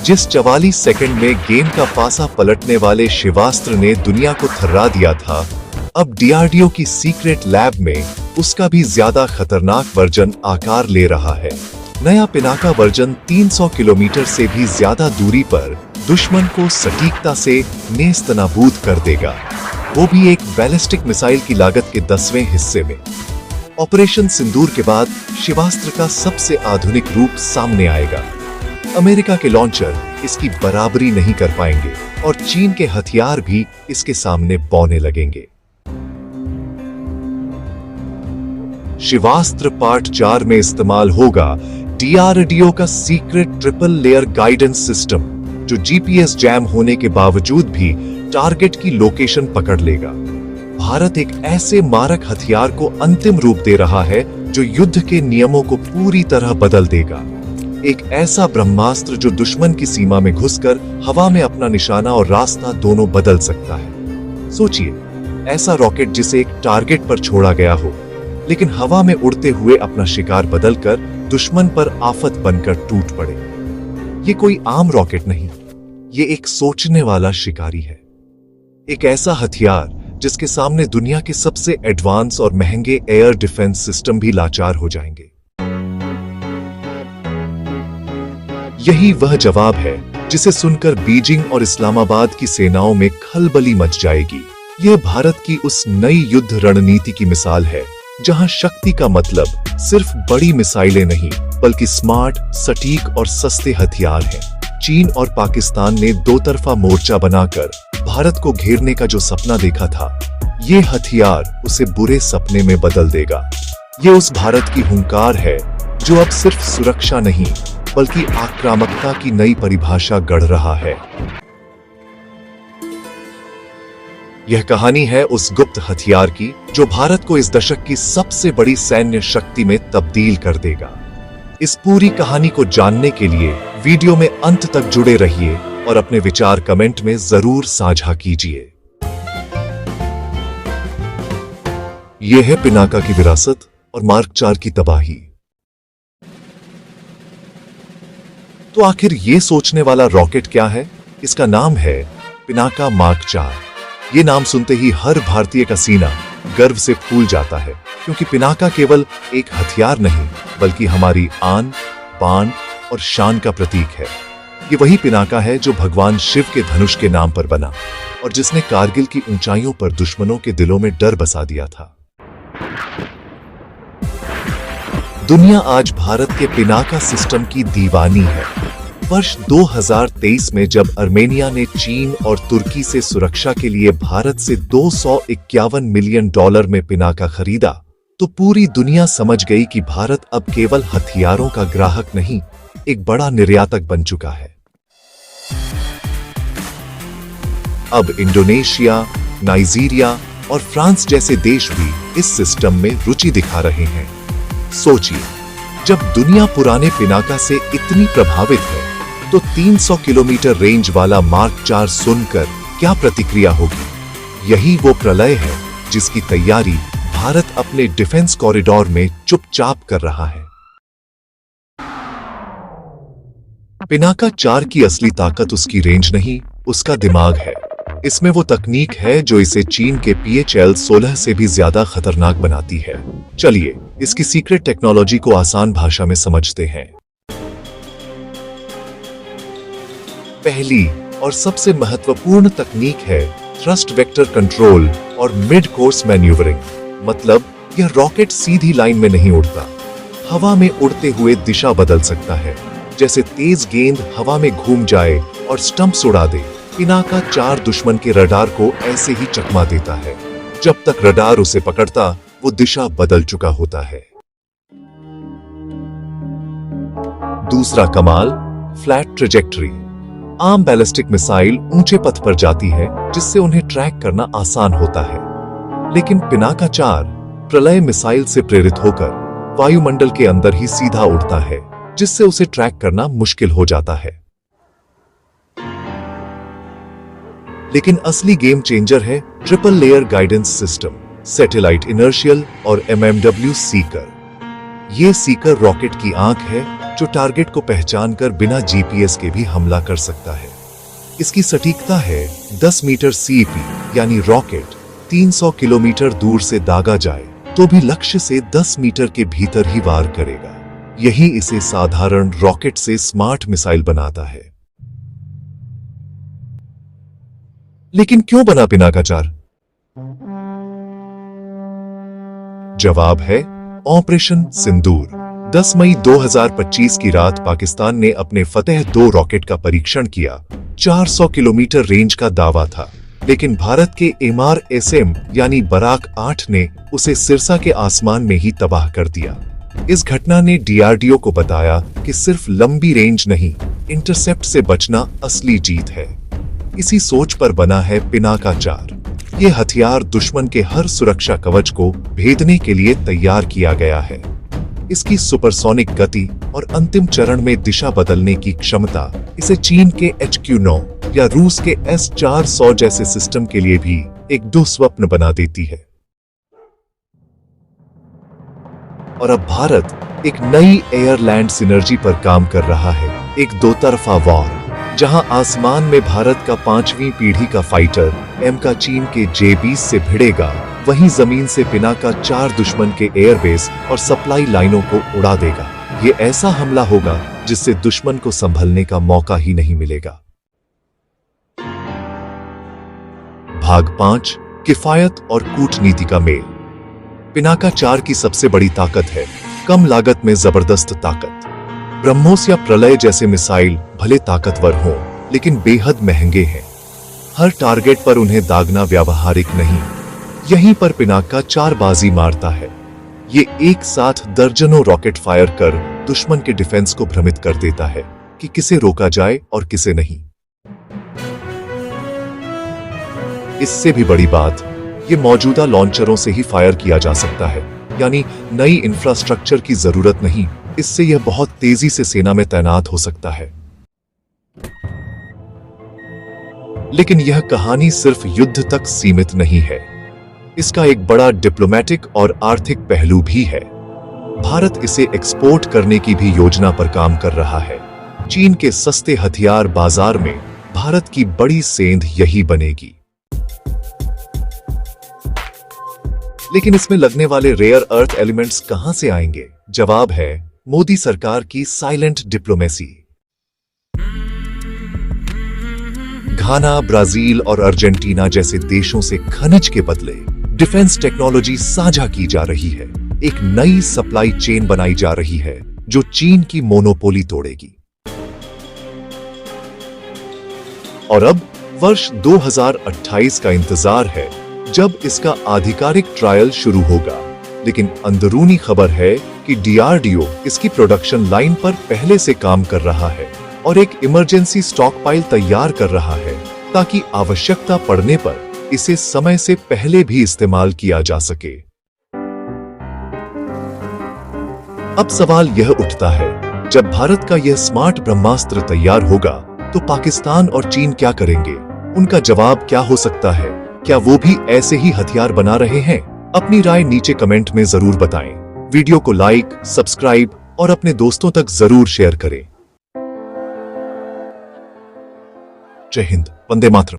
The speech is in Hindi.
जिस 44 सेकंड में गेंद का पासा पलटने वाले शिवास्त्र ने दुनिया को थर्रा दिया था, अब डीआरडीओ की सीक्रेट लैब में उसका भी ज्यादा खतरनाक वर्जन आकार ले रहा है। नया पिनाका वर्जन 300 किलोमीटर से भी ज्यादा दूरी पर दुश्मन को सटीकता से नेस्तनाबूद कर देगा, वो भी एक बैलिस्टिक मिसाइल की लागत के 10वें हिस्से में। ऑपरेशन सिंदूर के बाद शिवास्त्र का सबसे आधुनिक रूप सामने आएगा। अमेरिका के लॉन्चर इसकी बराबरी नहीं कर पाएंगे और चीन के हथियार भी इसके सामने बौने लगेंगे। शिवास्त्र पार्ट 4 में इस्तेमाल होगा डीआरडीओ का secret triple layer guidance system, जो जीपीएस जैम होने के बावजूद भी टारगेट की लोकेशन पकड़ लेगा। भारत एक ऐसे मारक हथियार को अंतिम रूप दे रहा है जो युद्ध के नियमों को पूरी तरह बदल देगा। एक ऐसा ब्रह्मास्त्र जो दुश्मन की सीमा में घुसकर हवा में अपना निशाना और रास्ता दोनों बदल सकता है। सोचिए, ऐसा रॉकेट जिसे एक टारगेट पर छोड़ा गया हो, लेकिन हवा में उड़ते हुए अपना शिकार बदलकर दुश्मन पर आफत बनकर टूट पड़े। ये कोई आम रॉकेट नहीं, ये एक सोचने वाला शिकारी है। एक ऐसा हथियार जिसके सामने दुनिया के सबसे एडवांस और महंगे एयर डिफेंस सिस्टम भी लाचार हो जाएंगे। यही वह जवाब है जिसे सुनकर बीजिंग और इस्लामाबाद की सेनाओं में खलबली मच जाएगी। यह भारत की उस नई युद्ध रणनीति की मिसाल है जहां शक्ति का मतलब सिर्फ बड़ी मिसाइलें नहीं, बल्कि स्मार्ट, सटीक और सस्ते हथियार हैं। चीन और पाकिस्तान ने दो तरफा मोर्चा बनाकर भारत को घेरने का जो सपना देखा था, ये हथियार उसे बुरे सपने में बदल देगा। ये उस भारत की हुंकार है जो अब सिर्फ सुरक्षा नहीं, बल्कि आक्रामकता की नई परिभाषा गढ़ रहा है। यह कहानी है उस गुप्त हथियार की जो भारत को इस दशक की सबसे बड़ी सैन्य शक्ति में तब्दील कर देगा। इस पूरी कहानी को जानने के लिए वीडियो में अंत तक जुड़े रहिए और अपने विचार कमेंट में जरूर साझा कीजिए। यह है पिनाका की विरासत और मार्क 4 की तबाही। तो आखिर ये सोचने वाला रॉकेट क्या है? इसका नाम है पिनाका मार्क 4। ये नाम सुनते ही हर भारतीय का सीना गर्व से फूल जाता है, क्योंकि पिनाका केवल एक हथियार नहीं, बल्कि हमारी आन, बान और शान का प्रतीक है। ये वही पिनाका है जो भगवान शिव के धनुष के नाम पर बना और जिसने कारगिल की ऊंचाइयों पर दुश्मनों के दिलों में डर बसा दिया था। दुनिया आज भारत के पिनाका सिस्टम की दीवानी है। वर्ष 2023 में जब अर्मेनिया ने चीन और तुर्की से सुरक्षा के लिए भारत से $251 मिलियन में पिनाका खरीदा, तो पूरी दुनिया समझ गई कि भारत अब केवल हथियारों का ग्राहक नहीं, एक बड़ा निर्यातक बन चुका है। अब इंडोनेशिया, नाइजीरिया और फ्रांस जैसे देश भी इस सिस्टम में रुचि दिखा रहे हैं। सोचिए, जब दुनिया पुराने पिनाका से इतनी प्रभावित है, तो 300 किलोमीटर रेंज वाला मार्क 4 सुनकर क्या प्रतिक्रिया होगी? यही वो प्रलय है जिसकी तैयारी भारत अपने डिफेंस कॉरिडोर में चुपचाप कर रहा है। पिनाका 4 की असली ताकत उसकी रेंज नहीं, उसका दिमाग है। इसमें वो तकनीक है जो इसे चीन के PHL-16 से भी ज्यादा खतरनाक बनाती है। चलिए इसकी सीक्रेट टेक्नोलॉजी को आसान भाषा में समझते हैं। पहली और सबसे महत्वपूर्ण तकनीक है थ्रस्ट वेक्टर कंट्रोल और मिड कोर्स मैन्यूवरिंग। मतलब यह रॉकेट सीधी लाइन में नहीं उड़ता, हवा में उड़ते हुए दिशा बदल सकता है। जैसे तेज गेंद हवा में घूम जाए और स्टंप्स उड़ा दे, पिनाका 4 दुश्मन के रडार को ऐसे ही चकमा देता है। जब तक रडार उसे पकड़ता, वो दिशा बदल चुका होता है। दूसरा कमाल, फ्लैट ट्रेजेक्टरी। आम बैलिस्टिक मिसाइल ऊंचे पथ पर जाती है जिससे उन्हें ट्रैक करना आसान होता है, लेकिन पिनाका 4 प्रलय मिसाइल से प्रेरित होकर वायुमंडल के अंदर ही सीधा उड़ता है, जिससे उसे ट्रैक करना मुश्किल हो जाता है। लेकिन असली गेम चेंजर है triple layer guidance system, satellite inertial और MMW सीकर। ये सीकर रॉकेट की आंख है जो टारगेट को पहचानकर बिना जीपीएस के भी हमला कर सकता है। इसकी सटीकता है 10 मीटर सीईपी, यानी रॉकेट 300 किलोमीटर दूर से दागा जाए तो भी लक्ष्य से 10 मीटर के भीतर ही वार करेगा। यही इसे साधारण रॉकेट से स्मार्ट मिसाइल बनाता है। लेकिन क्यों बना पिनाका 4? जवाब है ऑपरेशन सिंदूर। 10 मई 2025 की रात पाकिस्तान ने अपने फतेह 2 रॉकेट का परीक्षण किया। 400 किलोमीटर रेंज का दावा था, लेकिन भारत के MRSM यानी बराक 8 ने उसे सिरसा के आसमान में ही तबाह कर दिया। इस घटना ने DRDO को बताया कि सिर्फ लंबी रेंज नहीं, इंटरसेप्ट से बचना असली जीत है। इसी सोच पर बना है पिनाका 4। ये हथियार दुश्मन के हर सुरक्षा कवच को भेदने के लिए तैयार किया गया है। इसकी सुपरसोनिक गति और अंतिम चरण में दिशा बदलने की क्षमता इसे चीन के HQ-9 या रूस के S-400 जैसे सिस्टम के लिए भी एक दुस्वप्न बना देती है। और अब भारत एक नई एयरलैंड सिनर्जी पर काम कर रहा है, एक दो तरफा वॉर, जहां आसमान में भारत का 5वीं पीढ़ी का फाइटर M का चीन के J-20 से भिड़ेगा, वहीं जमीन से पिनाका 4 दुश्मन के एयरबेस और सप्लाई लाइनों को उड़ा देगा। ये ऐसा हमला होगा जिससे दुश्मन को संभलने का मौका ही नहीं मिलेगा। भाग 5, किफायत और कूटनीति का मेल। पिनाका 4 की सबसे बड़ी ताकत है कम लागत में जबरदस्त ताकत। ब्रह्मोस या प्रलय जैसे मिसाइल भले ताकतवर हों, लेकिन बेहद महंगे हैं। हर टारगेट पर उन्हें दागना व्यावहारिक नहीं। यहीं पर पिनाका 4 बाजी मारता है। ये एक साथ दर्जनों रॉकेट फायर कर दुश्मन के डिफेंस को भ्रमित कर देता है कि किसे रोका जाए और किसे नहीं। इससे भी बड़ी बात, ये मौजूदा लॉन्चरों से ही फायर किया जा सकता है, यानी नई इंफ्रास्ट्रक्चर की जरूरत नहीं। इससे यह बहुत तेजी से सेना में तैनात हो सकता है। लेकिन यह कहानी सिर्फ युद्ध तक सीमित नहीं है। इसका एक बड़ा डिप्लोमेटिक और आर्थिक पहलू भी है। भारत इसे एक्सपोर्ट करने की भी योजना पर काम कर रहा है। चीन के सस्ते हथियार बाजार में भारत की बड़ी सेंध यही बनेगी। लेकिन इसमें लगने वाले रेयर अर्थ एलिमेंट्स कहां से आएंगे? जवाब है मोदी सरकार की साइलेंट डिप्लोमेसी। घाना, ब्राजील और अर्जेंटीना जैसे देशों से खनिज के बदले डिफेंस टेक्नोलॉजी साझा की जा रही है। एक नई सप्लाई चेन बनाई जा रही है जो चीन की मोनोपोली तोड़ेगी। और अब वर्ष 2028 का इंतजार है जब इसका आधिकारिक ट्रायल शुरू होगा। लेकिन अंदरूनी खबर है कि DRDO इसकी प्रोडक्शन लाइन पर पहले से काम कर रहा है और एक इमरजेंसी स्टॉकपाइल तैयार कर रहा है ताकि आवश्यकता पड़ने पर इसे समय से पहले भी इस्तेमाल किया जा सके। अब सवाल यह उठता है, जब भारत का यह स्मार्ट ब्रह्मास्त्र तैयार होगा तो पाकिस्तान और चीन क्या करेंगे? उनका जवाब क्या हो सकता है? क्या वो भी ऐसे ही हथियार बना रहे हैं? अपनी राय नीचे कमेंट में जरूर बताएं। वीडियो को लाइक, सब्सक्राइब और अपने दोस्तों तक जरूर शेयर करें। जय हिंद, वंदे मातरम।